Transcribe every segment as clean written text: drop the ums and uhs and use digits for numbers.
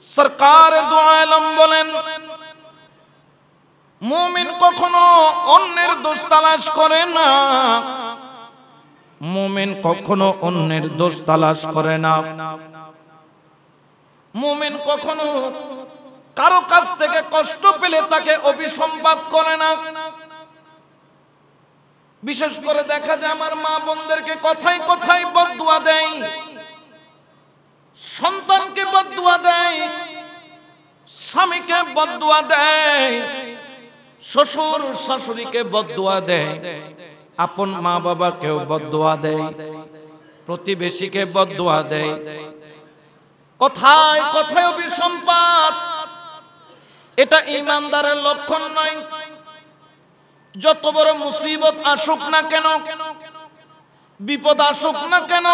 সরকার দু আলম বলেন, মুমিন কখনো অন্যের দোষ তালাশ করে না, মুমিন কখনো অন্যের দোষ তালাশ করে না, মুমিন কখনো কারো কাছ থেকে কষ্ট পেলে তাকে অভিসম্পাত করে না। বিশেষ করে দেখা যায় আমার মা বোনদেরকে কথায় কথায় বদদুয়া দেয়, সন্তানকে বদদুয়া দেয়, স্বামীকে বদদুয়া দেয়, শ্বশুর শাশুড়িকে বদদুয়া দেয়, আপন মা বাবাকেও বদদুয়া দেয়, প্রতিবেশীকে বদদুয়া দেয়, কথায় কথায় অভিসম্পাত। এটা ঈমানদারের লক্ষণ নয়। যত বড় মুসিবত আসুক না কেন, বিপদ আসুক না কেন,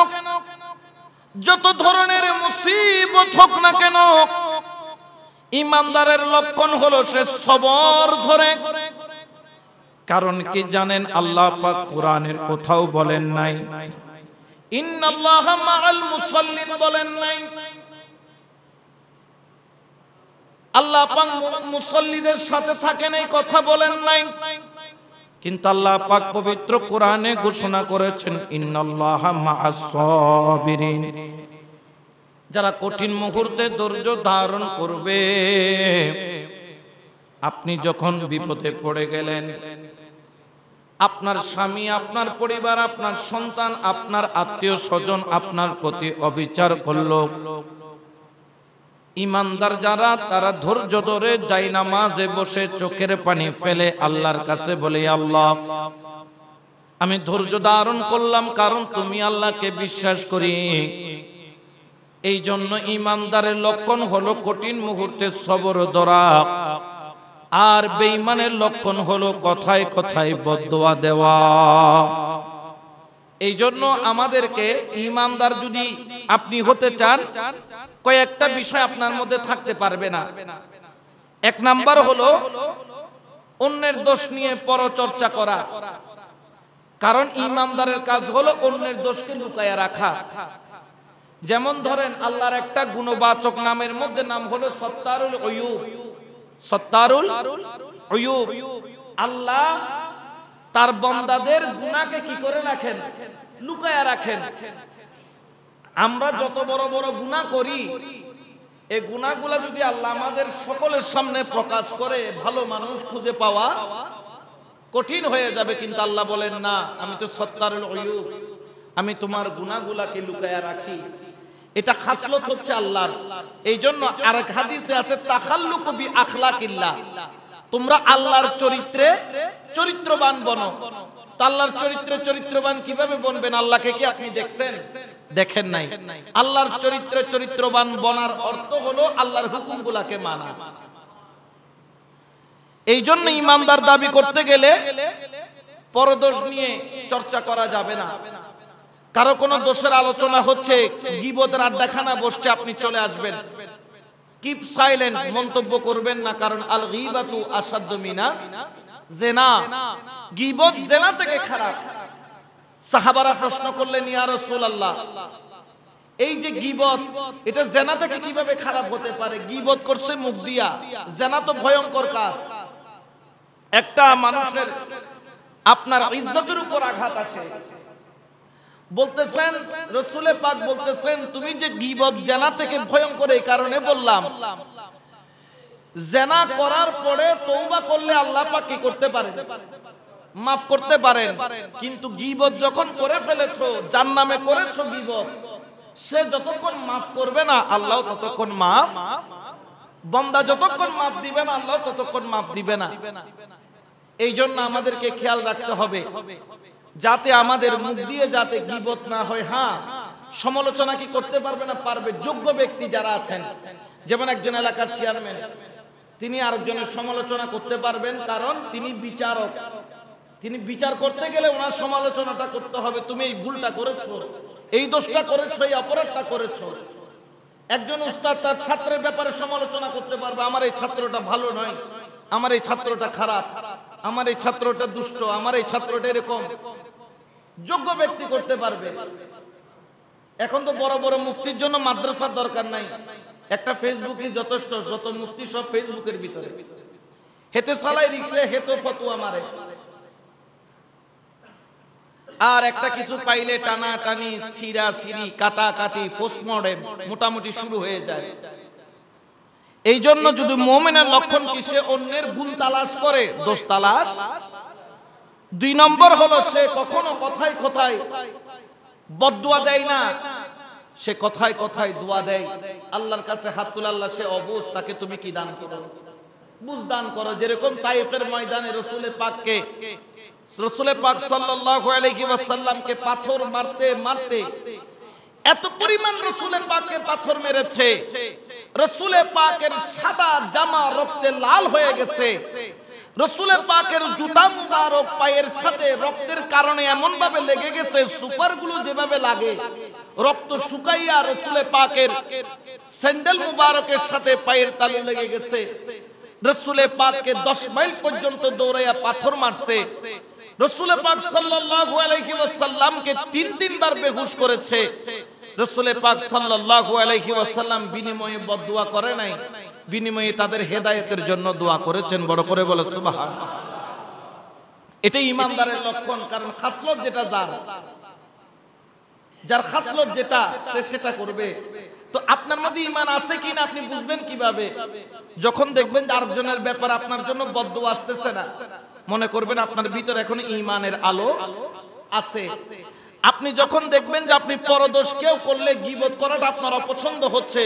যত ধরনের মুসিবত হোক না কেন, ঈমানদারের লক্ষণ হলো সে সবর ধরে। কারণ কি জানেন? আল্লাহ পাক কোরআনের কোথাও বলেন নাই ইন্নাল্লাহা মাআল মুসাল্লিন, বলেন নাই। আল্লাহ পাক মুসাল্লিদের সাথে থাকেন এই কথা বলেন নাই, কিন্তু আল্লাহ পাক পবিত্র কোরআনে ঘোষণা করেছেন ইন্নাল্লাহা মাআস সাবিরিন, যারা কঠিন মুহূর্তে ধৈর্য ধারণ করবে। আপনি যখন বিপদে পড়ে গেলেন, আপনার স্বামী, আপনার পরিবার, আপনার সন্তান, আপনার আত্মীয় স্বজন আপনার প্রতি অবিচার করলো, ঈমানদার যারা তারা ধৈর্য ধরে জায়নামাজে বসে চোখের পানি ফেলে আল্লাহর কাছে বলে, আল্লাহ আমি ধৈর্য ধারণ করলাম কারণ তুমি আল্লাহকে বিশ্বাস করি। এই জন্য ঈমানদারের লক্ষণ হলো কঠিন মুহূর্তে সবর ধরা, আর বেঈমানের লক্ষণ হলো কথায় কথায় বদদুয়া দেওয়া। এই জন্য আমাদেরকে ঈমানদার যদি আপনি হতে চান, কয়েকটা বিষয় আপনার মধ্যে থাকতে পারবে না। এক নাম্বার হলো অন্যের দোষ নিয়ে পরচর্চা করা, কারণ ঈমানদারের কাজ হলো অন্যের দোষকে লুকায়া রাখা। যেমন ধরেন আল্লাহর একটা গুণবাচক নামের মধ্যে নাম হলো সত্তারুল উয়ুব। সত্তারুল উয়ুব, আল্লাহ তার বান্দাদের গুনাহকে কি করে রাখেন? লুকায়া রাখেন। আমরা যত বড় বড় গুনাহ করি, এই গুনাহগুলা যদি আল্লাহ আমাদের সকলের সামনে প্রকাশ করে, ভালো মানুষ খুঁজে পাওয়া কঠিন হয়ে যাবে। কিন্তু আল্লাহ বলেন না, আমি তো সত্তারুল উয়ুব, আমি তোমার গুনাহগুলাকে লুকায়া রাখি। এটা খাসলত হচ্ছে আল্লাহর। এই জন্য আরেক হাদিসে আছে তাখাল্লুকু বি আখলাকিল্লাহ, তোমরা আল্লাহর চরিত্রে চরিত্রবান বনো। আল্লাহর চরিত্রে চরিত্রবান কিভাবে বনবেন? আল্লাহকে কি আপনি দেখছেন? দেখেন নাই। আল্লাহর চরিত্রে চরিত্রবান বনার অর্থ হলো আল্লাহর হুকুমগুলোকে মানা। এই জন্য ঈমানদার দাবি করতে গেলে পরদোষ নিয়ে চর্চা করা যাবে না। কারো কোনো দোষের আলোচনা হচ্ছে, গীবতের আড্ডাখানা বসছে, আপনি চলে আসবেন, কিপ সাইলেন্ট, মন্তব্য করবেন না। কারণ আল গীবাতু আসাদ্দু মিনা জিনা, গীবত জিনা থেকে খারাপ। সাহাবারা প্রশ্ন করলেন, ইয়া রাসূলুল্লাহ, এই যে গীবত, এটা জিনা থেকে কিভাবে খারাপ হতে পারে? গীবত করছে মুখ দিয়া, জিনা তো ভয়ঙ্কর কাজ। একটা মানুষের আপনার ইজ্জতের উপর আঘাত আসে। বলতেছেন রাসূলে পাক বলতেছেন, তুমি যে গীবত জিনা থেকে ভয়ঙ্কর, এই কারণে বললাম, জিনা করার পরে তওবা করলে আল্লাহ পাক কি করতে পারেন? মাফ করতে পারেন। কিন্তু গীবত যখন করে ফেলেছো, জাহান্নামে করেছো গীবত, সে যতক্ষণ মাফ করবে না আল্লাহ ততক্ষণ মাফ, বান্দা যতক্ষণ মাফ দিবে না আল্লাহ ততক্ষণ মাফ দিবে না। এই জন্য আমাদেরকে খেয়াল রাখতে হবে যাতে আমাদের মুখ দিয়ে যাতে গীবত না হয়। হ্যাঁ, সমালোচনা কি করতে পারবে না? পারবে। যোগ্য ব্যক্তি যারা আছেন, যেমন একজন এলাকার চেয়ারম্যান, তিনি আরেকজনের সমালোচনা করতে পারবেন, কারণ তিনি বিচারক। তিনি বিচার করতে গেলে ওনার সমালোচনাটা করতে হবে, তুমি এই ভুলটা করেছো, এই দোষটা করেছো, এই অপরাধটা করেছো। একজন উস্তাদ তার ছাত্রের ব্যাপারে সমালোচনা করতে পারবে, আমার এই ছাত্রটা ভালো নয়, আমার এই ছাত্রটা খারাপ, আমার এই ছাত্রটা দুষ্ট, আমার এই ছাত্রটা এরকম। যোগ্য ব্যক্তি করতে পারবে। এখন তো বড় বড় মুফতির জন্য মাদ্রাসার দরকার নাই, একটা ফেসবুকই যথেষ্ট, যত মুফতি সব ফেসবুকের ভিতরে, হেতে চালাই রিক্সা, হেতে ফতোয়া মারে, আর একটা কিছু পাইলে টানা টানি, চিরা চিরি, কাটা কাটি, পোস্টমর্টেম মোটামুটি শুরু হয়ে যায়। এই জন্য যদি মুমিনের লক্ষণ কি, সে অন্যের গুণ তালাশ করে, দোষ তালাশ। 2 নম্বর হলো সে কখনো কথায় কথায় বদদুয়া দেয় না, সে কথায় কথায় দোয়া দেয়। আল্লাহর কাছে হাত তুলে, আল্লাহ সে অবুঝ, তাকে তুমি কি দান করো, বুঝ দান করো। যেরকম তাইফের ময়দানে রসুলে পাক সাল্লাল্লাহু আলাইহি ওয়াসাল্লামকে পাথর মারতে মারতে এত পরিমাণ রসুলে পাককে পাথর মেরেছে, রসুলে পাকের সাদা জামা রক্তে লাল হয়ে গেছে, রসুলে পাকের জুতা মুবারক পায়ের সাথে রক্তের কারণে এমন ভাবে লেগে গেছে, সুপারগুলো যেভাবে লাগে রক্ত শুকাইয়া রসুলে পাকের স্যান্ডেল মুবারকের সাথে পায়ের তালু লেগে গেছে। রসুলে পাককে 10 মাইল পর্যন্ত দৌড়াইয়া পাথর মারছে। রসুলে পাক সাল্লাল্লাহু আলাইহি ওয়াসাল্লামকে 3 বার বেহুশ করেছে। রসুলে পাক সাল্লাল্লাহু আলাইহি ওয়াসাল্লাম বিনিময়ে বদদুয়া করে নাই, বিনিময়ে তাদের হেদায়েতের জন্য দোয়া করেছেন। বড় করে বলে সুবহানাল্লাহ। এটাই ইমানদারের লক্ষণ। কারণ খাসলত যেটা যার খাসলত যেটা, সে সেটা করবে। তো আপনার মধ্যে ঈমান আছে কিনা আপনি বুঝবেন কিভাবে? যখন দেখবেন যে আরেকজনের ব্যাপারে আপনার জন্য বদদুয়া আসতেছে না, মনে করবেন আপনার ভিতরে এখন ঈমানের আলো আছে। আপনি যখন দেখবেন যে আপনি পরদোষ কেউ করলে গীবত করাটা আপনার অপছন্দ হচ্ছে,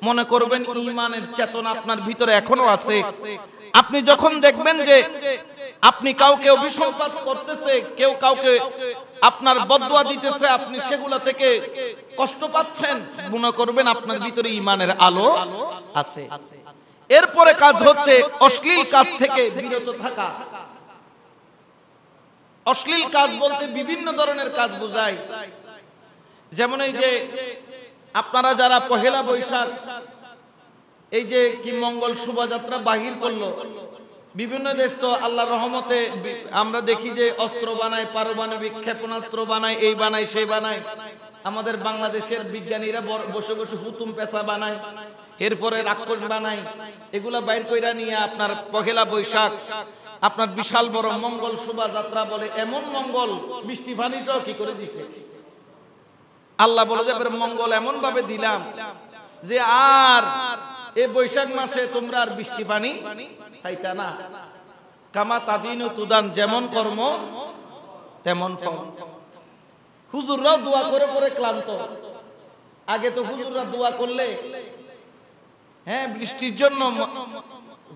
মনে করবেন ঈমানের চেতনা আপনার ভিতরে এখনো আছে। আপনি যখন দেখবেন যে আপনি কাউকে অভিসম্পাত করতেছে, কেউ কাউকে আপনার বদদুয়া দিতেছে, আপনি সেগুলা থেকে কষ্ট পাচ্ছেন, মনে করবেন আপনার ভিতরে ঈমানের আলো আছে। এরপরে কাজ হচ্ছে অশ্লীল কাজ থেকে বিরত থাকা। অশ্লীল কাজ বলতে বিভিন্ন ধরনের কাজ বোঝায়। যেমন এই যে আপনারা যারা পহেলা বৈশাখ এই যে কি মঙ্গল শোভাযাত্রা বাহির করলো, বিভিন্ন দেশ তো আল্লাহর রহমতে আমরা দেখি যে অস্ত্র বানায়, পারমাণবিক ক্ষেপণাস্ত্র বানায়, এই বানায় সেই বানায়। আমাদের বাংলাদেশের বিজ্ঞানীরা বসে বসে হুতুম পেশা বানায়, এরপরে রাক্ষস বানায়। এগুলা বাইর কইরা নিয়ে আপনার পহেলা বৈশাখ আপনার বিশাল বড় মঙ্গল শোভাযাত্রা বলে। এমন মঙ্গল বৃষ্টি পানি সহ কি করে দিছে আল্লাহ বলে যে মঙ্গল এমন ভাবে দিলাম যে আর এই বৈশাখ মাসে তোমরা আর বৃষ্টি পানি খাইতা না। কামা তাদিনু তুদান, যেমন কর্ম তেমন ফল। হুজুররাও দোয়া করে করে ক্লান্ত। আগে তো হুজুররা দোয়া করলে বৃষ্টির জন্য,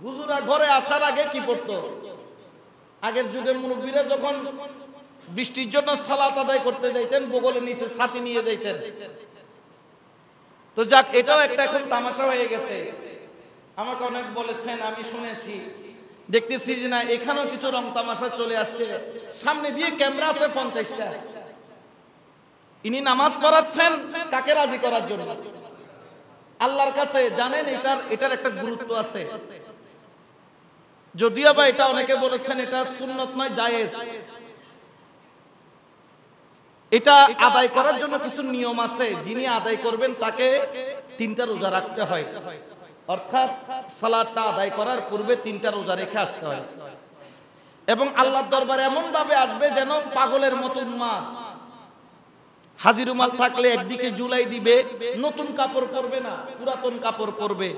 হুজুরা ঘরে আসার আগে কি পড়তো? আগের যুগের মুরব্বীরা যখন বৃষ্টির জন্য সালাত আদায় করতে যাইতেন, বগলের নিচে ছাতি নিয়ে যাইতেন। তো যাক, এটাও একটা এখন তামাশা হয়ে গেছে। আমাকে অনেক বলেছেন, আমি শুনেছি, দেখতেছি যে না, এখানেও কিছু রং তামাশা চলে আসছে। সামনে দিয়ে ক্যামেরা আছে 50টা। ইনি নামাজ পড়াচ্ছেন তাকে রাজি করার জন্য। আল্লাহর কাছে জানেন এটার একটা গুরুত্ব আছে। যদিও বা এটা অনেকে বলেছেন এটা সুন্নত নয়, জায়েজ। এটা আদায় করার জন্য কিছু নিয়ম আছে। যিনি আদায় করবেন তাকে 3টা রোজা রাখতে হয়, অর্থাৎ সালাতটা আদায় করার পূর্বে 3টা রোজা রেখে আসতে হয়। এবং আল্লাহর দরবারে এমন ভাবে আসবে যেন পাগলের মতো উন্মাদ। হাজি রুমাল থাকলে একদিকে ঝুলাই দিবে, নতুন কাপড় পরবে না, পুরাতন কাপড় পরবে।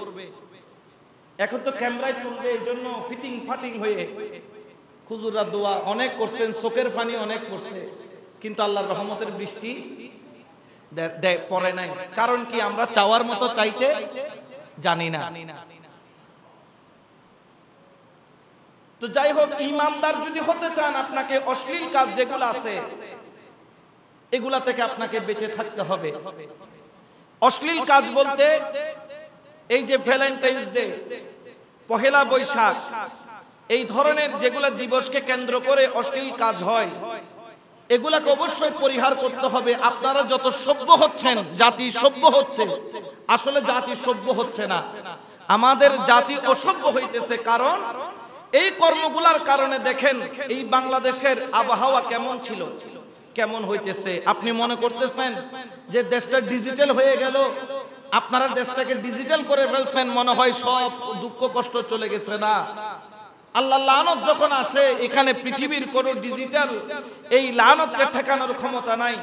এখন তো ক্যামেরায় তুলবে, এই জন্য ফিটিং ফাটিং হয়ে। হুজুররা দোয়া অনেক করছেন, চোখের পানি অনেক করছে, কিন্তু আল্লাহর রহমতের বৃষ্টি পড়ে নাই। কারণ কি? আমরা চাওয়ার মতো চাইতে জানি না। তো যাই হোক, ঈমানদার যদি হতে চান, আপনাকে অশ্লীল কাজ যেগুলো আছে এগুলা থেকে আপনাকে বেঁচে থাকতে হবে। অশ্লীল কাজ বলতে এই যে ভ্যালেন্টাইন্স ডে, পহেলা বৈশাখ, এই ধরনের যেগুলা দিবসকে কেন্দ্র করে অশ্লীল কাজ হয়, এগুলাকে অবশ্যই পরিহার করতে হবে। আপনারা যত সভ্য হচ্ছেন, জাতি সভ্য হচ্ছে, আসলে জাতি সভ্য হচ্ছে না, আমাদের জাতি অসভ্য হইতেছে। কারণ এই কর্মগুলার কারণে দেখেন এই বাংলাদেশের আবহাওয়া কেমন ছিল, কেমন হইতেছে। আপনি মনে করতেছেন যে দেশটা ডিজিটাল হয়ে গেল, আপনারা দেশটাকে ডিজিটাল করে ফেলছেন, মনে হয় সব দুঃখ কষ্ট চলে গেছে। না, আল্লাহ লানত যখন আসে এখানে পৃথিবীর কোন ডিজিটাল এই লানতকে ঠেকানোর ক্ষমতা নাই।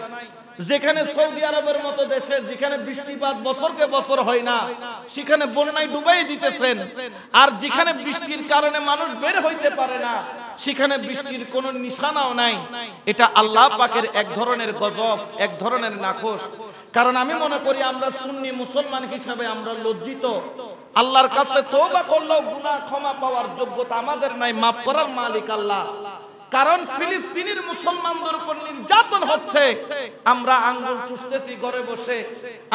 যেখানে সৌদি আরবের মতো দেশে যেখানে বৃষ্টিপাত বছরকে বছর হয় না, সেখানে বন্যায় ডুবাই দিতেছেন। আর যেখানে বৃষ্টির কারণে মানুষ বের হইতে পারে না, সেখানে বৃষ্টির কোনো নিশানাও নাই। এটা আল্লাহ পাকের এক ধরনের গজব, এক ধরনের নাখোশ। কারণ আমি মনে করি আমরা সুন্নি মুসলমান হিসাবে আমরা লজ্জিত। আল্লাহর কাছে তওবা করলেও গুনাহ ক্ষমা পাওয়ার যোগ্যতা আমাদের নাই, মাফ করার মালিক আল্লাহ। কারণ ফিলিস্তিনের মুসলমানদের উপর নির্যাতন হচ্ছে, আমরা আঙ্গুল চুষতেছি ঘরে বসে।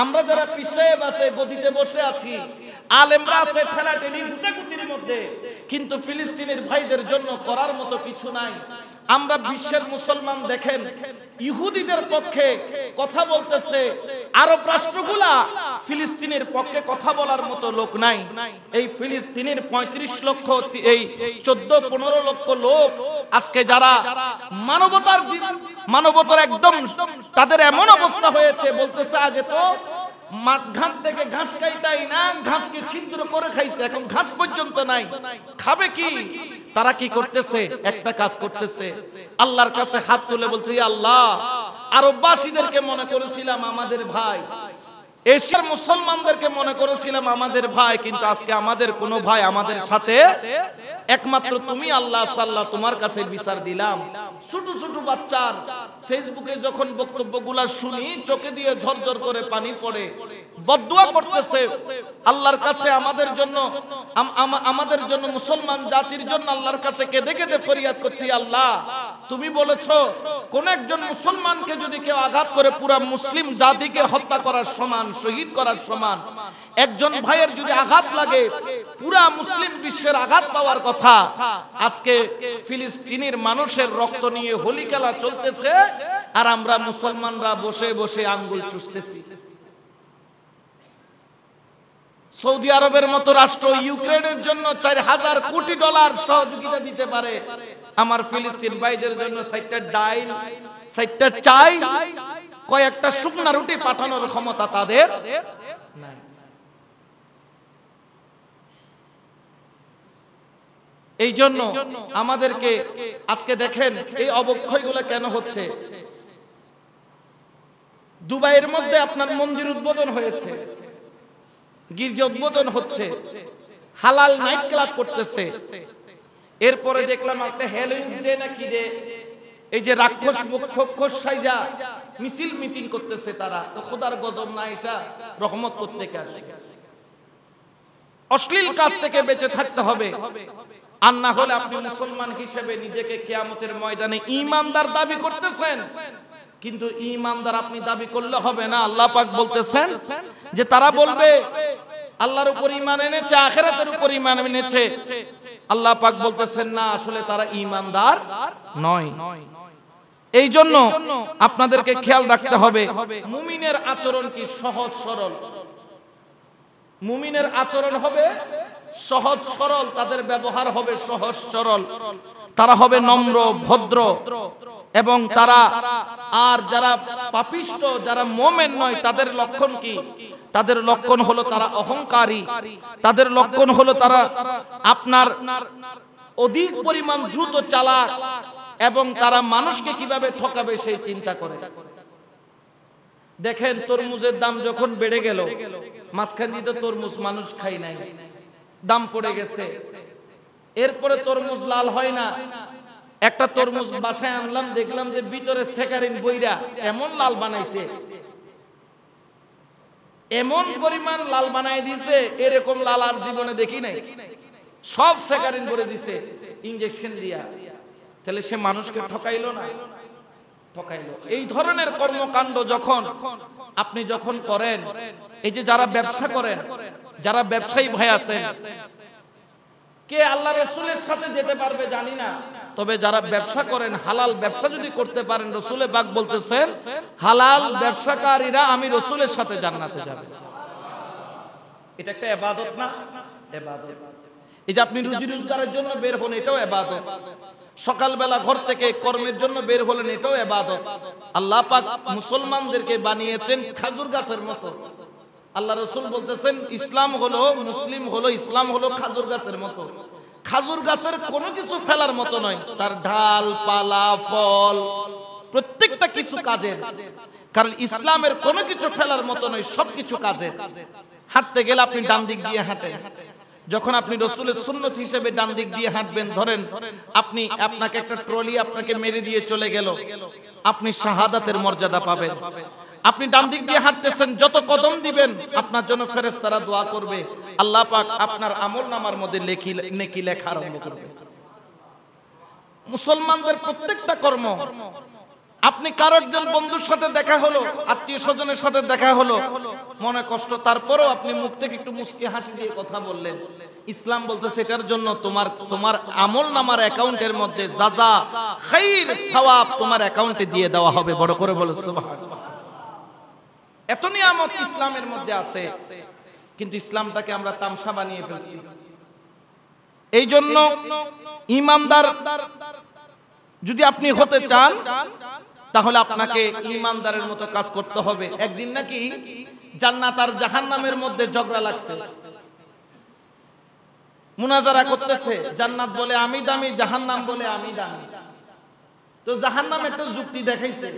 আমরা যারা পিছিয়ে বাসে গদিতে বসে আছি, আলেমরা আছে ঠেলাঠেলি গুটাগুটির মধ্যে, কিন্তু ফিলিস্তিনের ভাইদের জন্য করার মতো কিছু নাই। আমরা বিশ্বের মুসলমান দেখেন ইহুদিদের পক্ষে কথা বলতেছে, আরব রাষ্ট্রগুলা ফিলিস্তিনের পক্ষে কথা বলার মতো লোক নাই। এই ফিলিস্তিনের 35 লক্ষ, এই 14-15 লক্ষ লোক আজকে যারা মানবতার একদম তাদের এমন অবস্থা হয়েছে, বলতেছে আগে তো মাঠ ঘাট থেকে ঘাস খাইতাই না, ঘাসকে সিদ্ধ করে খাইছে, এখন ঘাস পর্যন্ত নাই, খাবে কি? তারা কি করতেছে? একটা কাজ করতেছে, আল্লাহর কাছে হাত তুলে বলছে, আল্লাহ আরববাসীদেরকে মনে করেছিলাম আমাদের ভাই, এশিয়ার মুসলমানদেরকে মনে করেছিলাম আমাদের ভাই, কিন্তু আজকে আমাদের কোনো ভাই আমাদের সাথে, একমাত্র তুমি আল্লাহ সাল্লাহ, তোমার কাছে বিচার দিলাম। ছোট ছোট বাচ্চার ফেসবুকে যখন বক্তব্যগুলা শুনি, চোখে দিয়ে ঝরঝর করে পানি পড়ে, বদদুয়া করতেছে আল্লাহর কাছে আমাদের জন্য, আমাদের জন্য, মুসলমান জাতির জন্য আল্লাহর কাছে কেঁদে কেঁদে ফরিয়াদ করছি, আল্লাহ তুমি বলেছো কোন একজন মুসলমানকে যদি কেউ আঘাত করে পুরা মুসলিম জাতিকে হত্যা করার সমান, শহীদ করার সমান। একজন ভাইয়ের যদি আঘাত লাগে পুরা মুসলিম বিশ্বের আঘাত পাওয়ার কথা। আজকে ফিলিস্তিনের মানুষের রক্ত নিয়ে হোলি খেলা চলতেছে, আর আমরা মুসলমানরা বসে বসে আঙ্গুল চুষতেছি। সৌদি আরবের মতো রাষ্ট্র ইউক্রেনের জন্য $4000 কোটি সহযোগিতা দিতে পারে, আমার ফিলিস্তিন ভাইদের জন্য 4টা ডাইল, 4টা চাই, কয়েকটা শুকনা রুটি পাঠানোর ক্ষমতা তাদের নাই। এই জন্য আমাদেরকে আজকে দেখেন এই অবক্ষয়গুলো কেন হচ্ছে। দুবাইয়ের মধ্যে আপনার মন্দির উদ্বোধন হয়েছে, গির্জা উদ্বোধন হচ্ছে, হালাল নাইট ক্লাব করতেছে। এরপরে দেখলাম একটা হ্যালোইন ডে নাকি রে, এই যে রাক্ষস খোকস সাইজা মিছিল মিটিং করতেছে তারা। তো খোদার গজব না এসা রহমত করতে আসে। অশ্লীল কাজ থেকে বেঁচে থাকতে হবে, আর না হলে আপনি মুসলমান হিসেবে নিজেকে কিয়ামতের ময়দানে ঈমানদার দাবি করতেছেন, কিন্তু ঈমানদার আপনি দাবি করলে হবে না। আল্লাহ পাক বলতেছেন যে তারা বলবে আল্লাহর উপর ঈমান এনেছে, আখিরাতের উপর ঈমান এনেছে। আল্লাহ পাক বলতেছেন না, আসলে তারা ঈমানদার নয়। এই জন্য আপনাদেরকে খেয়াল রাখতে হবে, মুমিনের আচরণ কি সহজ সরল। মুমিনের আচরণ হবে সহজ সরল, তাদের ব্যবহার হবে সহজ সরল, তারা হবে নম্র ভদ্র, এবং তারা, আর যারা পাপিষ্ট, যারা মুমিন নয়, তাদের লক্ষণ কি? তাদের লক্ষণ হলো তারা অহংকারী, তাদের লক্ষণ হলো তারা আপনার অধিক পরিমাণ দ্রুত চালাক, এবং তারা মানুষকে কিভাবে ঠকাবে সেই চিন্তা করে। দেখেন তরমুজের দাম যখন বেড়ে গেল, মাঝখান দিয়ে তরমুজ মানুষ খাই নাই, দাম পড়ে গেছে। এরপরে তরমুজ লাল হয় না। একটা তরমুজ বাসায় আনলাম, দেখলাম যে ভিতরে সেকারিন বইরা এমন লাল বানাইছে, এমন পরিমাণ লাল বানাই দিছে, এরকম লাল আর জীবনে দেখি নাই। সব সেকারিন ভরে দিছে ইনজেকশন দিয়া। তাহলে সে মানুষকে ঠকাইলো না? ঠকাইলো। এই ধরনের কর্মকাণ্ড যখন আপনি যখন করেন, এই যে যারা ব্যবসা করেন, যারা ব্যবসায়ী ভাই আছেন, কে আল্লাহ রাসূলের সাথে যেতে পারবে জানি না, তবে যারা ব্যবসা করেন, হালাল ব্যবসা যদি করতে পারেন, রাসূলে পাক বলতেছেন হালাল ব্যবসাকারীরা আমি রাসূলের সাথে জান্নাতে যাবে। এটা একটা ইবাদত না? ইবাদত। এই যে আপনি রুজি রোজগারের জন্য বের হন, এটাও ইবাদত। সকালবেলা ঘর থেকে কর্মের জন্য বের হলেন, এটাও ইবাদত। আল্লাহ পাক মুসলমানদেরকে বানিয়েছেন খেজুর গাছের মতো। আল্লাহ রাসূল বলতেছেন ইসলাম হলো, মুসলিম হলো, ইসলাম হলো খাজুর গাছের মতো। খাজুর গাছের কোনো কিছু ফেলার মতো নয়, তার ডাল পালা ফল প্রত্যেকটা কিছু কাজের। কারণ ইসলামের কোনো কিছু ফেলার মতো নয়, সবকিছু কাজের। হাঁটতে গেলে আপনি ডান দিক দিয়ে হাঁটেন, যখন আপনি রাসূলের সুন্নত হিসেবে ডান দিক দিয়ে হাঁটবেন, ধরেন আপনাকে একটা ট্রলি আপনাকে মেরে দিয়ে চলে গেল, আপনি শাহাদাতের মর্যাদা পাবেন। আপনি ডান দিক দিয়ে হাঁটতেছেন, যত কদম দিবেন আপনার জন্য ফেরেশতারা দোয়া করবে, আল্লাহ পাক আপনার আমলনামার মধ্যে নেকি লেখা আরম্ভ করবে। মুসলমানদের প্রত্যেকটা কর্ম, আপনি কারো একজন বন্ধুর সাথে দেখা হলো, আত্মীয় স্বজনের সাথে দেখা হলো, মনে কষ্ট, তারপরেও আপনি মুখ থেকে একটু মুস্কি হাসি দিয়ে কথা বললেন, ইসলাম বলতে সেটার জন্য তোমার আমলনামার অ্যাকাউন্টের মধ্যে জাযা খাইর সওয়াব তোমার অ্যাকাউন্টে দিয়ে দেওয়া হবে। বড় করে বলো সুবহানাল্লাহ। এত নিয়ামত ইসলামের মধ্যে আছে, কিন্তু ইসলামটাকে আমরা তামসা বানিয়ে ফেলছি। এই জন্য ঈমানদার যদি আপনি হতে চান, তাহলে আপনাকে ঈমানদারের মতো কাজ করতে হবে। একদিন নাকি জান্নাত আর জাহান্নামের মধ্যে ঝগড়া লাগছে, মুনাজারা করতেছে। জান্নাত বলে আমি দামি, জাহান্নাম বলে আমি দামি। তো জাহান্নাম একটা যুক্তি দেখাইছে।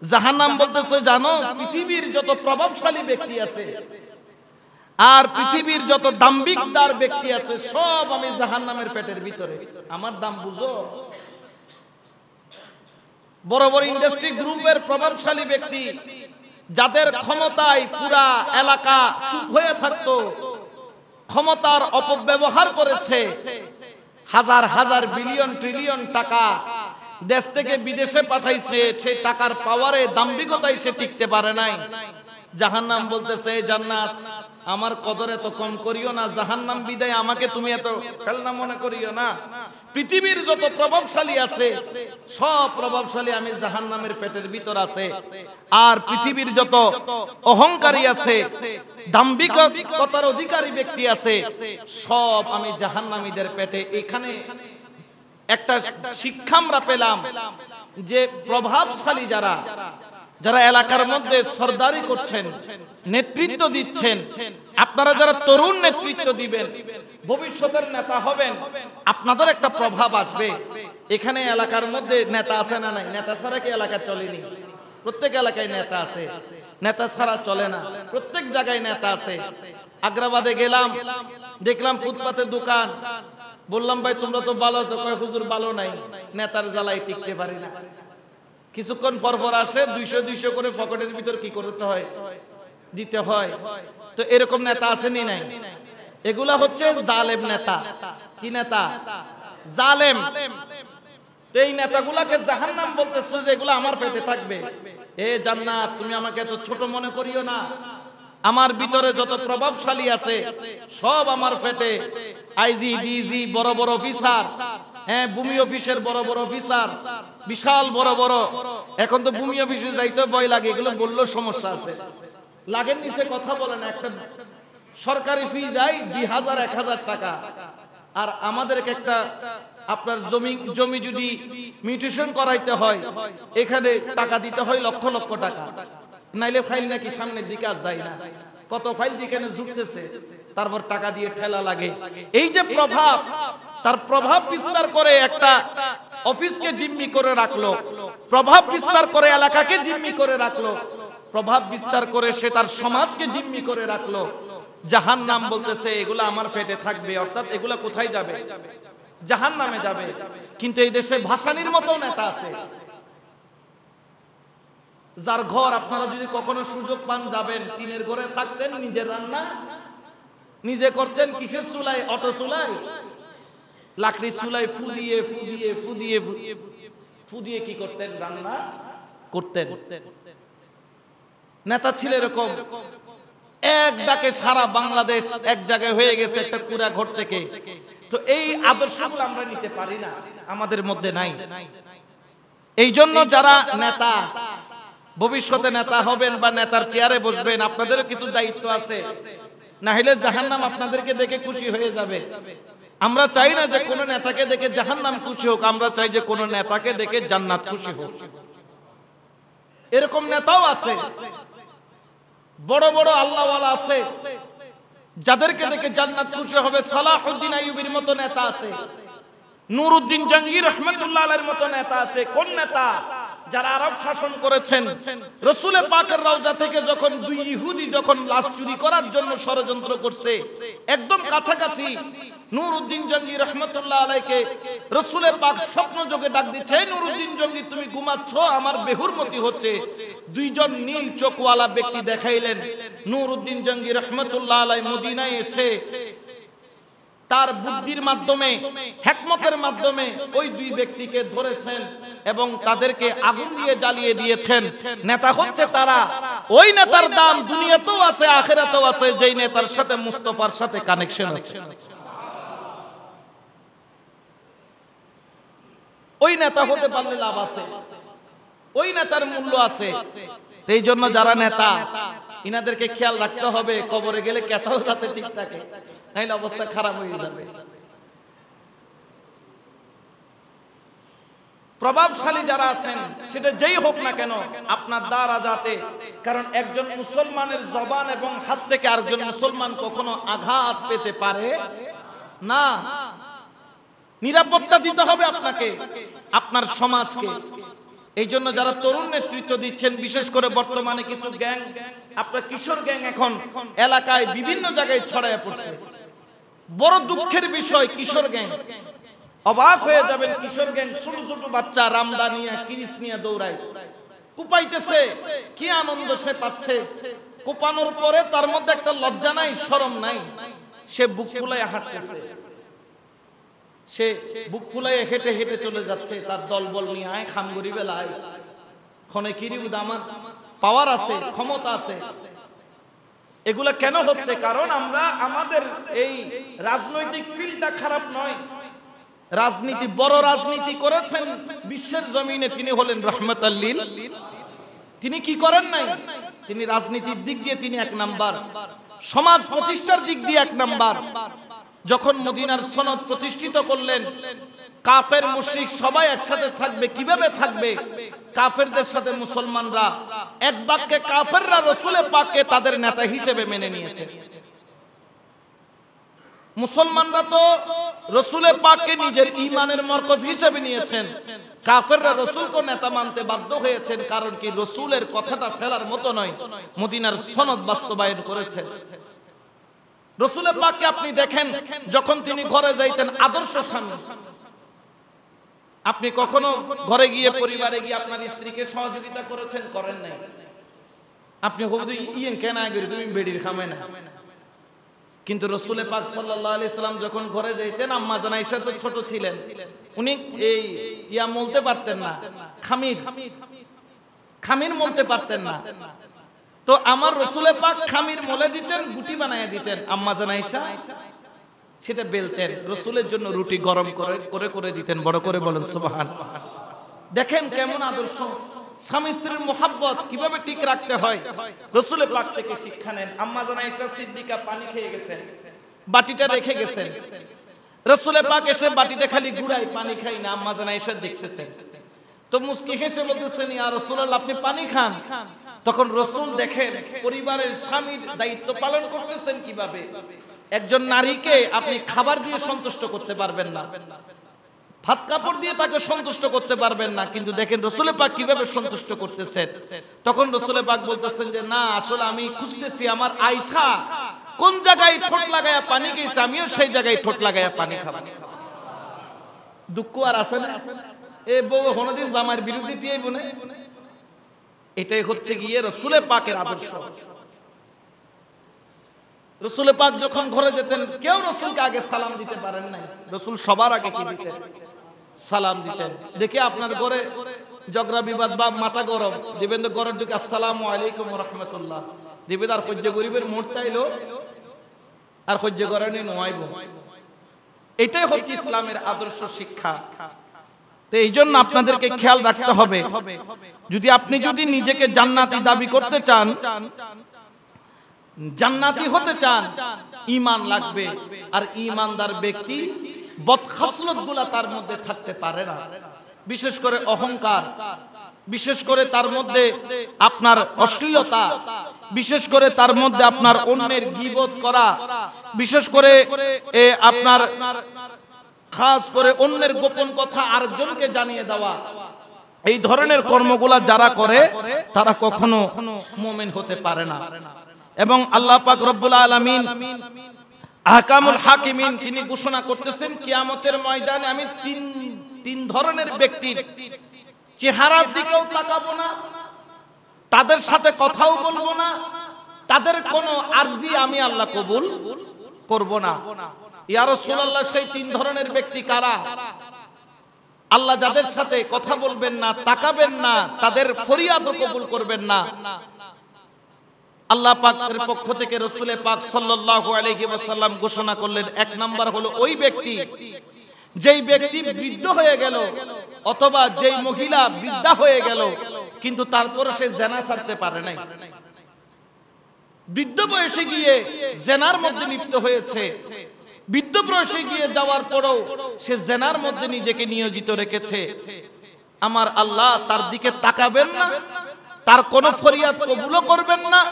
জাহান্নাম বলতেছে, জানো পৃথিবীর যত প্রভাবশালী ব্যক্তি আছে আর পৃথিবীর যত দাম্ভিকদার ব্যক্তি আছে, সব আমি জাহান্নামের পেটের ভিতরে। আমার দাম বুঝো? বড় বড় ইন্ডাস্ট্রি গ্রুপের প্রভাবশালী ব্যক্তি, যাদের ক্ষমতায় পুরা এলাকা চুপ হয়ে থাকতো, ক্ষমতার অপব্যবহার করেছে, হাজার হাজার বিলিয়ন ট্রিলিয়ন টাকা দেশ থেকে বিদেশে পাঠাইছে, সেই টাকার পাওয়ারে দাম্ভিকতায় সে টিকতে পারে নাই। জাহান্নাম বলতেছে, জান্নাত আমার কদর এত কম করিও না, জাহান্নাম বিদায় আমাকে তুমি এত খেলনা মনে করিও না। পৃথিবীর যত প্রভাবশালী আছে, সব প্রভাবশালী আমি জাহান্নামের পেটের ভিতর আছে। আর পৃথিবীর যত অহংকারী আছে, দাম্ভিকতার অধিকারী ব্যক্তি আছে, সব আমি জাহান্নামীদের পেটে। এখানে একটা শিক্ষা আমরা পেলাম যে প্রভাবশালী যারা এলাকার মধ্যে সরদারি করছেন, নেতৃত্ব দিচ্ছেন, আপনারা যারা তরুণ নেতৃত্ব দিবেন, ভবিষ্যতের নেতা হবেন, আপনাদের একটা প্রভাব আসবে। এখানে এলাকার মধ্যে নেতা আছে না নাই? নেতা ছাড়া কি এলাকা চলেনি? প্রত্যেক এলাকায় নেতা আছে, নেতা ছাড়া চলে না। প্রত্যেক জায়গায় নেতা আছে। আগ্রাবাদে গেলাম, দেখলাম ফুটপাতের দোকান, বললাম ভাই তোমরা তো ভালো আছো, কয় হুজুর ভালো নাই, নেতার জ্বালায় টিকতে পারি না। কিছুক্ষণ পর পর আসে, 200 করে পকেটের ভিতর কি করতে হয়? দিতে হয়। তো এরকম নেতা আসেনি নাই? এগুলা হচ্ছে জালেম নেতা। কি নেতা? জালেম। তো এই নেতাগুলাকে জাহান্নাম বলতেছে যে এগুলা আমার পেটে থাকবে। এ জান্নাত, তুমি আমাকে এত ছোট মনে করিও না। আমার ভিতরে যত প্রভাবশালী আছে সব আমার পেটে। আইজি, ডিজি, বড় বড় অফিসার, হ্যাঁ ভূমি অফিসের বড় বড় অফিসার, বিশাল বড় বড়। এখন তো ভূমি অফিসে যাইতে ভয় লাগে, এগুলো বললেও সমস্যা আছে। লাগের নিচে কথা বলে না, একটা সরকারি ফি যায় 2000-1000 টাকা। আর আমাদেরকে একটা আপনার জমি যদি মিউটেশন করাইতে হয়, এখানে টাকা দিতে হয় লক্ষ লক্ষ টাকা, নাইলে ফাইল নাকি সামনে জিকাজ যায় না। কত ফাইল যেখানে ঝুঁকতেছে, তারপর টাকা দিয়ে ঠেলা লাগে। এই যে প্রভাব, তার প্রভাব বিস্তার করে একটা অফিসকে জিম্মি করে রাখলো, প্রভাব বিস্তার করে এলাকাকে জিম্মি করে রাখলো, প্রভাব বিস্তার করে সে তার সমাজকে জিম্মি করে রাখলো। জাহান্নাম বলতেছে এগুলা আমার পেটে থাকবে, অর্থাৎ এগুলা কোথায় যাবে? জাহান্নামে যাবে। কিন্তু এই দেশে ভাসানির মতো নেতা আছে, যার ঘর আপনারা যদি কখনো সুযোগ পান যাবেন, টিনের ঘরে থাকতেন, নিজের রান্না নিজে করতেন। কিসের চুলায়? অটো চুলায়, লাকড়ির চুলায় ফুদিয়ে ফুদিয়ে ফুদিয়ে ফুদিয়ে কি করতেন? রান্না করতেন। নেতা ছিল এরকম, এক ডাকে সারা বাংলাদেশ এক জায়গায় হয়ে গেছে একটা কুড়া ঘর থেকে। তো এই আদর্শগুলো আমরা নিতে পারি না, আমাদের মধ্যে নাই। এই জন্য যারা নেতা, ভবিষ্যতে নেতা হবেন বা নেতার চেয়ারে বসবেন, আপনাদেরও কিছু দায়িত্ব আছে, না হলে জাহান্নাম আপনাদেরকে দেখে খুশি হয়ে যাবে। আমরা চাই না যে কোন নেতাকে দেখে জাহান্নাম খুশি হোক, আমরা চাই যে কোন নেতাকে দেখে জান্নাত খুশি হোক। এরকম নেতাও আছে। বড় বড় আল্লাহওয়ালা আছে যাদেরকে দেখে জান্নাত খুশি হবে। সালাহুদ্দিন আইয়ুবীর মতো নেতা আছে, নুরউদ্দিন জাহাঙ্গীর রহমাতুল্লাহ আলাইহির মতো নেতা আছে। কোন নেতা? যারা আরব শাসন করেছেন। রাসূল পাকের রওজা থেকে যখন দুই ইহুদি যখন লাশ চুরি করার জন্য ষড়যন্ত্র করছে, একদম কাছাকাছি নুরউদ্দিন জাহাঙ্গীর রহমাতুল্লাহ আলাইহিকে রাসূল পাক স্বপ্ন যোগে ডাক দিচ্ছে, নুরউদ্দিন জাহাঙ্গীর তুমি ঘুমাচ্ছ, আমার বেহুরমতি হচ্ছে। দুইজন নীল চোখওয়ালা ব্যক্তি দেখাইলেন। নুরউদ্দিন জাহাঙ্গীর রহমাতুল্লাহ আলাইহি মদিনায় এসে তার বুদ্ধির মাধ্যমে, হিকমতের মাধ্যমে ওই দুই ব্যক্তিকে ধরেছেন এবং তাদেরকে আগুন দিয়ে জ্বালিয়ে দিয়েছেন। নেতা হচ্ছে তারা। ওই নেতার দাম দুনিয়াতেও আছে, আখিরাতেও আছে, যেই নেতার সাথে মুস্তাফার সাথে কানেকশন আছে। ওই নেতা হতে পারলে লাভ আছে, ওই নেতার মূল্য আছে। এই জন্য যারা নেতা, ইনাদেরকে খেয়াল রাখতে হবে, কবরে গেলে কেতাও যাতে ঠিক থাকে, নাইলে অবস্থা খারাপ হয়ে যাবে। প্রভাবশালী যারা আছেন, সেটা যেই হোক না কেন, আপনার দ্বারা যাতে, কারণ একজন মুসলমানের জবান এবং হাত থেকে আরেকজন মুসলমান কখনো আঘাত পেতে পারে না। নিরাপত্তা দিতে হবে আপনাকে, আপনার সমাজকে। এই জন্য যারা তরুণ নেতৃত্ব দিচ্ছেন, বিশেষ করে বর্তমানে কিছু গ্যাং, আপনার কিশোর গ্যাং এখন এলাকায় বিভিন্ন জায়গায় ছড়ায় পড়ছে। বড় দুঃখের বিষয়, কিশোর গ্যাং। অবাক হয়ে যাবেন, কিশোর গ্যাং ছোট ছোট বাচ্চা রামদা নিয়ে, কিরিস নিয়ে দৌড়ায়, কুপাইতেছে। কি আনন্দ সে পাচ্ছে! কোপানোর পরে তার মধ্যে একটা লজ্জা নাই, শরম নাই। সে বুক ফুলায় হাঁটতেছে, সে বুক ফুলায় হেঁটে হেঁটে চলে যাচ্ছে তার দলবল নিয়ে। আয় খামগরি বেলায় ক্ষণে কিরিউদ, আমার পাওয়ার আছে, ক্ষমতা আছে। এগুলা কেন হচ্ছে? কারণ আমরা, আমাদের এই রাজনৈতিক ফিল্ডটা খারাপ নয়। রাজনীতি, বড় রাজনীতি করেছেন বিশ্বের জমিনে তিনি হলেন রাহমাতাল লিল। তিনি কি করেন নাই? তিনি রাজনীতির দিক দিয়ে তিনি এক নাম্বার, সমাজ প্রতিষ্ঠার দিক দিয়ে এক নাম্বার। যখন মদিনার সনদ প্রতিষ্ঠিত করলেন, কাফের মুশরিক সবাই একসাথে থাকবে। কিভাবে থাকবে? কাফেরদের সাথে মুসলমানরা এক বাক্যে, কাফেররা রাসূল পাককে তাদের নেতা হিসেবে মেনে নিয়েছে। মুসলমানরা তো রাসূল পাককে নিজের ঈমানের মরকজ হিসেবে নিয়েছেন। কাফেররা রাসূলকে নেতা মানতে বাধ্য হয়েছেন। কারণ কি? রাসূলের কথাটা ফেলার মতো নয়, মদিনার সনদ বাস্তবায়ন করেছেন। রাসূল পাককে আপনি দেখেন, যখন তিনি ঘরে যাইতেন, আদর্শ স্বামী। আপনি কখনো ঘরে গিয়ে, পরিবারে গিয়ে আপনার স্ত্রীকে সহযোগিতা করেছেন? করেন নাই। আপনি হবু ইয়েন কেন আগে তুমি বেডির খামে না। কিন্তু রাসূল পাক সাল্লাল্লাহু আলাইহি সাল্লাম যখন ঘরে যাইতেন, আম্মা জান আয়েশা তো ছোট ছিলেন, উনি এই ইয়া মলতে পারতেন না, খামির মলতে পারতেন না। তো আমার রাসূল পাক খামির মলে দিতেন, গুটি বানায় দিতেন। আম্মা জান আয়েশা সেটা বেলতেন, রাসূলের জন্য রুটি গরম করে করে দিতেন। বড় করে বলেন সুবহানাল্লাহ। দেখেন কেমন আদর্শ! স্বামী স্ত্রীর মুহাব্বত কিভাবে ঠিক রাখতে হয়, রাসূল পাক থেকে শিক্ষা নেন। আম্মা জান আয়েশা সিদ্দিকা পানি খেয়ে গেছেন, বাটিটা রেখে গেছেন। রাসূল পাক এসে বাটিটা খালি ঘুরায়, পানি খাই না। আম্মা জান আয়েশা দেখতেছেন, তো মুস্কি হেসে বলতেছেন, ইয়া রাসূলুল্লাহ আপনি পানি খান। তখন রাসূল দেখেন পরিবারের স্বামীর দায়িত্ব পালন করতেছেন কিভাবে। একজন নারীকে আপনি খাবার দিয়ে সন্তুষ্ট করতে পারবেন না, ভাত কাপড় দিয়ে তাকে সন্তুষ্ট করতে পারবেন না, কিন্তু দেখেন রাসূল পাক কিভাবে সন্তুষ্ট করতেছেন। তখন রাসূল পাক বলতেছেন যে না, আসলে আমি খুঁজতেছি আমার আয়েশা কোন জায়গায় ঠোঁট লাগায়া পানি খেয়েছে, আমিও সেই জায়গায় ঠোঁট লাগায়া পানি খাবো। দুঃখ আর আছে না? এ বউ হনদিন জামাইয়ের বিরুদ্ধে দিয়ে বনে। এটাই হচ্ছে গিয়ে রাসূল পাকের আদর্শ। রাসূল পাক যখন ঘরে যেতেন, কেউ রাসূলকে আগে সালাম দিতে পারেন নাই। রাসূল সবার আগে কি দিতেন? সালাম দিতেন। দেখে আপনার ঘরে ঝগড়া বিবাদ বা মাথা গরম, দিবেন তো ঘরের দিকে আসসালামু আলাইকুম ওয়া রাহমাতুল্লাহ দিবেন। আর কজ্জে গরিবের মুহূর্ত আইলো আর কজ্জে করে নি নোয়াইব। এটাই হচ্ছে ইসলামের আদর্শ শিক্ষা। তো এই জন্য আপনাদেরকে খেয়াল রাখতে হবে, আপনি যদি নিজেকে জান্নাতি দাবি করতে চান, জান্নাতি হতে চান, ঈমান লাগবে। আর ঈমানদার ব্যক্তি বদখাসলতগুলো তার মধ্যে থাকতে পারে না। বিশেষ করে অহংকার, বিশেষ করে তার মধ্যে আপনার অশ্লীলতা, বিশেষ করে তার মধ্যে আপনার অন্যের গীবত করা, বিশেষ করে আপনার খাস করে অন্যের গোপন কথা আরেকজনকে জানিয়ে দেওয়া, এই ধরনের কর্মগুলা যারা করে তারা কখনো মুমিন হতে পারে না। এবং আল্লাহ পাক রব্বুল আলামিন আহকামুল হাকিমিন তিনি ঘোষণা করতেছেন কিয়ামতের ময়দানে আমি তিন ধরনের ব্যক্তির চেহারার দিকেও তাকাবো না, তাদের সাথে কথাও বলবো না, তাদের কোনো আরজি আমি আল্লাহ কবুল করব না। ইয়া রাসূলুল্লাহ, সেই তিন ধরনের ব্যক্তি কারা? আল্লাহ যাদের সাথে কথা বলবেন না, তাকাবেন না, তাদের ফরিয়াদও কবুল করবেন না। আল্লাহ পাকের পক্ষ থেকে রাসূল পাক সাল্লাল্লাহু আলাইহি ওয়াসাল্লাম ঘোষণা করলেন, এক নাম্বার হলো ওই ব্যক্তি যেই ব্যক্তি বৃদ্ধ হয়ে গেল অথবা যেই মহিলা বৃদ্ধা হয়ে গেল কিন্তু তারপরে সে জেনা ছাড়তে পারে নাই, বৃদ্ধ বয়সে গিয়ে জেনার মধ্যে লিপ্ত হয়েছে, বৃদ্ধ বয়সে গিয়ে যাওয়ার পরেও সে জেনার মধ্যে নিজেকে নিয়োজিত রেখেছে। আমার আল্লাহ তার দিকে তাকাবেন না, তার কোনো ফরিয়াদ কবুল করবেন না।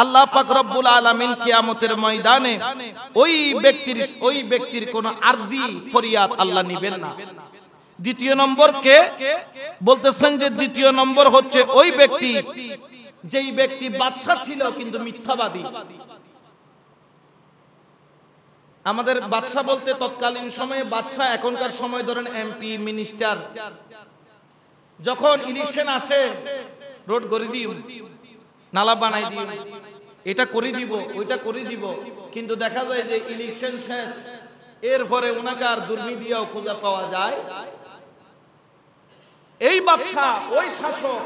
আল্লাহ পাক রব্বুল আলামিন কিয়ামতের ময়দানে ওই ব্যক্তির কোনো আরজি ফরিয়াদ আল্লাহ নেবেন না। দ্বিতীয় নম্বর কে বলতেছেন যে দ্বিতীয় নম্বর হচ্ছে ওই ব্যক্তি যেই ব্যক্তি বাদশা ছিল কিন্তু মিথ্যাবাদী। আমাদের বাদশা বলতে তৎকালীন সময়ে বাদশা, এখনকার সময় ধরেন এমপি মিনিস্টার, যখন ইলেকশন আসে রোড করে দিই, নালা বানাই দিই, এটা করে দিব, ওইটা করে দিব, কিন্তু দেখা যায় যে ইলেকশন শেষ, এরপরে ওনাকে আর দুর্নীতিও খোঁজা পাওয়া যায়। এই বাদশা, ওই শাসক,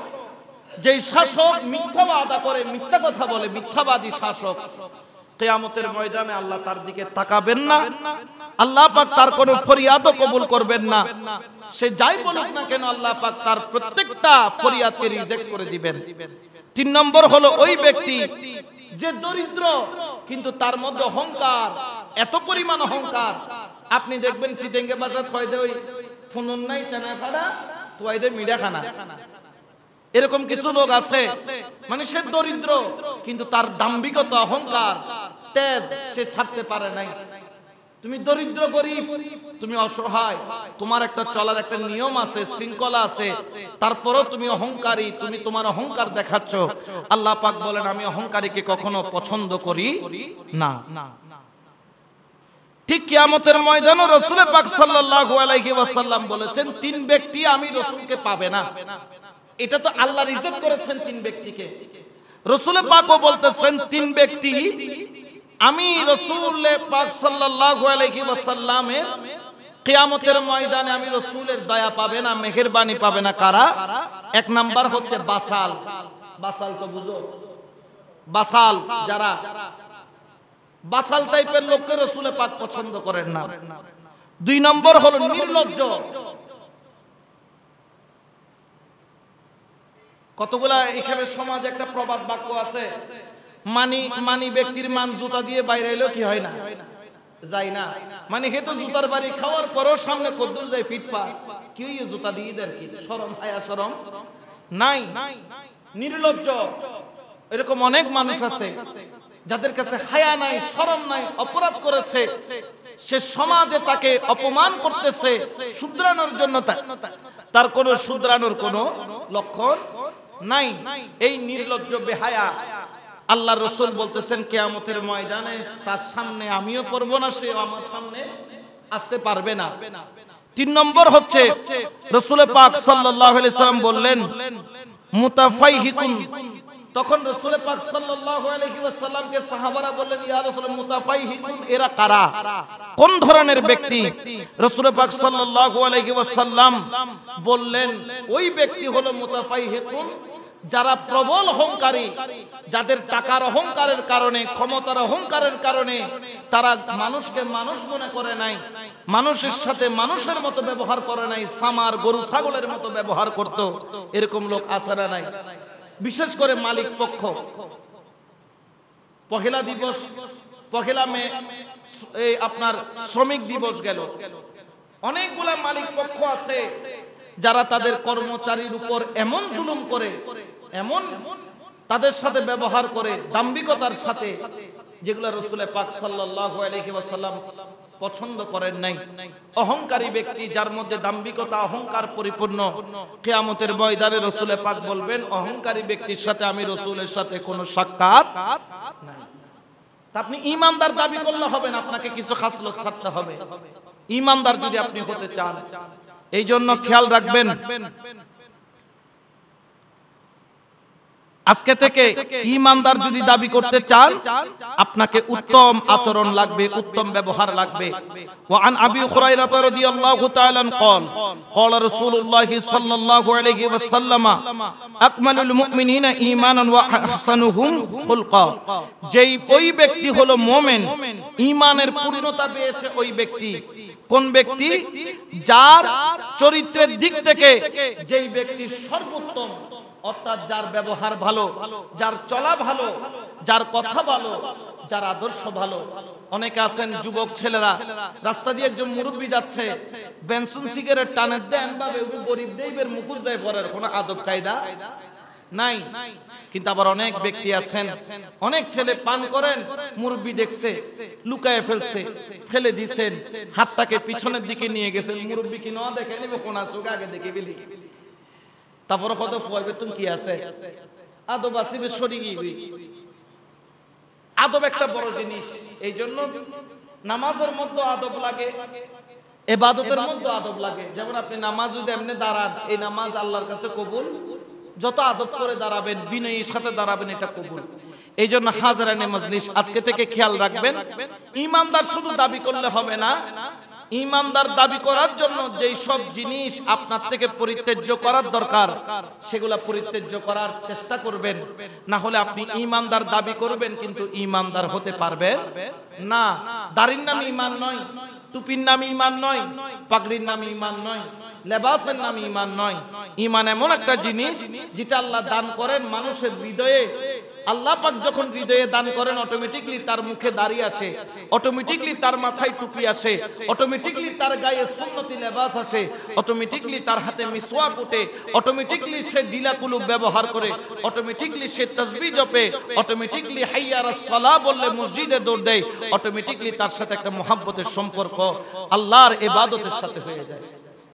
যেই শাসক মিথ্যা ওয়াদা করে, মিথ্যা কথা বলে, মিথ্যাবাদী শাসক, কিয়ামতের ময়দানে আল্লাহ তার দিকে তাকাবেন না, আল্লাহ পাক তার কোনো ফরিয়াদও কবুল করবেন না। সে যাই বলুক না কেন আল্লাহ পাক তার প্রত্যেকটা ফরিয়াদকে রিজেক্ট করে দিবেন। তিন নম্বর হলো ওই ব্যক্তি যে দরিদ্র কিন্তু তার মধ্যে অহংকার, এত পরিমাণ অহংকার, আপনি দেখবেন চিতেঙ্গে বাসাত হয়তো ওই ফুনুন নাই তেনা খাড়া তোয়াইদে মিডা খানা, এরকম কিছু লোক আছে, মানে সে দরিদ্র কিন্তু তার দাম্ভিকতা, অহংকার, তেজ সে ছাড়তে পারে নাই। তুমি দরিদ্র, গরিব, তুমি অসহায়, তোমার একটা চলার একটা নিয়ম আছে, শৃঙ্খলা আছে, তারপরেও তুমি অহংকারী, তুমি তোমার অহংকার দেখাচ্ছ। আল্লাহ পাক বলেন আমি অহংকারীকে কখনো পছন্দ করি না। ঠিক কিয়ামতের ময়দানে রাসূল পাক সাল্লাল্লাহু আলাইহি ওয়াসাল্লাম বলেছেন তিন ব্যক্তি আমি রাসূলকে পাবে না। এটা তো আল্লাহ রিজেক্ট করেছেন তিন ব্যক্তিকে। রাসূল পাকও বলতেছেন তিন ব্যক্তি আমি রাসূল পাক সাল্লাল্লাহু আলাইহি ওয়াসাল্লামের কিয়ামতের ময়দানে আমি রাসূলের দয়া পাবে না, মেহেরবানি পাবে না। কারা? এক নাম্বার হচ্ছে বাসাল। বাসাল তো বুঝো, বাসাল যারা, বাসাল টাইপের লোককে রাসূল পাক পছন্দ করেন না। দুই নম্বর হলো নির্লজ্জ। কতগুলা এখানে সমাজ একটা প্রবাদ বাক্য আছে, মানি ব্যক্তির মান জুতা দিয়ে বাইরে এলো কি হয় না, যায় না, মানে হে তো জুতার বাড়ি খাওয়ার পরও সামনে কদ্দুর যায় ফিটফা, কি হইয়ে জুতা দিয়ে দেয়, কি শরম, হায়া শরম নাই, নির্লজ্জ। এরকম অনেক মানুষ আছে যাদের কাছে হায়া নাই, শরম নাই, অপরাধ করেছে, সে সমাজে তাকে অপমান করতেছে, শুধরানোর জন্য তার কোনো শুধরানোর কোনো লক্ষণ নাই। এই নির্লজ্জ বেহায়া আল্লাহর রাসূল বলতেছেন কিয়ামতের ময়দানে তার সামনে আমিও পড়ব না, সে আমার সামনে আসতে পারবে না। তিন নম্বর হচ্ছে রাসূল পাক সাল্লাল্লাহু আলাইহি সাল্লাম বললেন মুতাফাইহিকুন। তখন রাসূল পাক সাল্লাল্লাহু আলাইহি ওয়াসাল্লামকে সাহাবারা বললেন ইয়া রাসূল মুতাফাইহিকুন এরা কারা, কোন ধরনের ব্যক্তি? রাসূল পাক সাল্লাল্লাহু আলাইহি ওয়াসাল্লাম বললেন ওই ব্যক্তি হলো মুতাফাইহিকুন যারা প্রবল অহংকারী, যাদের টাকার অহংকারের কারণে, ক্ষমতার অহংকারের কারণে তারা মানুষকে মানুষ মনে করে নাই, মানুষের সাথে মানুষের মতো ব্যবহার করে নাই, সামার গরু ছাগলের মতো ব্যবহার করত। এরকম লোক আছে না নাই? বিশেষ করে মালিক পক্ষ, পহেলা দিবস, পহেলা মে এই আপনার শ্রমিক দিবস গেল, অনেকগুলা মালিক পক্ষ আছে যারা তাদের কর্মচারীর উপর এমন জুলুম করে, এমন তাদের সাথে ব্যবহার করে দাম্ভিকতার সাথে, যেগুলো রাসূল পাক সাল্লাল্লাহু আলাইহি ওয়াসাল্লাম পছন্দ করেন নাই। অহংকারী ব্যক্তি যার মধ্যে দাম্ভিকতা অহংকার পরিপূর্ণ, কিয়ামতের ময়দানে রাসূল পাক বলবেন অহংকারী ব্যক্তির সাথে আমি রাসূলের সাথে কোনো সাক্ষাৎ নাই। তা আপনি ঈমানদার দাবি করলে হবে না, আপনাকে কিছু খাসলত ছাড়তে হবে ঈমানদার যদি আপনি হতে চান। এই জন্য খেয়াল রাখবেন, আজকে থেকে ঈমানদার যদি দাবি করতে চান আপনাকে উত্তম আচরণ লাগবে, উত্তম ব্যবহার লাগবে। ওয়া আন আবি হুরায়রা রাদিয়াল্লাহু তাআলা قال قال رسول الله صلى الله عليه وسلم اكمل المؤمنين ايمانا واحسنهم خلقا। যেই ওই ব্যক্তি হলো মুমিন, ঈমানের পূর্ণতা পেয়েছে ওই ব্যক্তি। কোন ব্যক্তি? যার চরিত্রের দিক থেকে যেই ব্যক্তি সর্বোত্তম, অর্থাৎ যার ব্যবহার ভালো, যার চলা ভালো, যার কথা ভালো, যার আদর্শ ভালো। অনেকে আছেন যুবক ছেলেরা, রাস্তা দিয়ে একজন মুরব্বী যাচ্ছে, বেনসন সিগারেট টানে দেন ভাবে গরিব দেবের মুকুর যায় পরের, কোনো আদব কায়দা নাই। কিন্তু আবার অনেক ব্যক্তি আছেন, অনেক ছেলে পান করেন, মুরব্বী দেখছে লুকায় ফেলছে, ফেলে দিছেন, হাতটাকে পিছনের দিকে নিয়ে গেছেন, মুরব্বী কি না দেখে নেবে কোন চোখে আগে দেখে ফেলি, তারপরে কত পড়বে তুমি কি আছে আদব আসিবে সরিয়ে। আদব একটা বড় জিনিস, এই জন্য নামাজের মধ্যে আদব লাগে, ইবাদতের মধ্যে আদব লাগে। যেমন আপনি নামাজ যদি এমনি দাঁড়ান, এই নামাজ আল্লাহর কাছে কবুল। যত আদব করে দাঁড়াবেন, বিনয়ের সাথে দাঁড়াবেন, এটা কবুল। এই জন্য হাজারানে মজলিস আজকে থেকে খেয়াল রাখবেন, ঈমানদার শুধু দাবি করলে হবে না, ঈমানদার দাবি করার জন্য যেই সব জিনিস আপনার থেকে পরিত্যাজ্য করার দরকার সেগুলা পরিত্যাজ্য করার চেষ্টা করবেন। না হলে আপনি ঈমানদার দাবি করবেন কিন্তু ঈমানদার হতে পারবেন না। দাড়ির নাম ঈমান নয়, টুপির নাম ঈমান নয়, পাগড়ির নাম ঈমান নয়, লেবাসের নাম ঈমান নয়। ঈমান এমন একটা জিনিস যেটা আল্লাহ দান করেন মানুষের হৃদয়ে। আল্লাহ পাক যখন হৃদয়ে দান করেন অটোমেটিকলি তার মুখে দাড়ি আসে, অটোমেটিকলি তার মাথায় টুপি আসে, অটোমেটিকলি তার গায়ে সুন্নতি লেবাস আসে, অটোমেটিকলি তার হাতে মিসওয়াক ওঠে, অটোমেটিকলি সে ডিলাকুলুব ব্যবহার করে, অটোমেটিকলি সে তাসবিহ জপে, অটোমেটিকলি হাইয়া আলাস সালাহ বললে মসজিদে দৌড় দেয়, অটোমেটিকলি তার সাথে একটা মুহাব্বতের সম্পর্ক আল্লাহর ইবাদতের সাথে হয়ে যায়।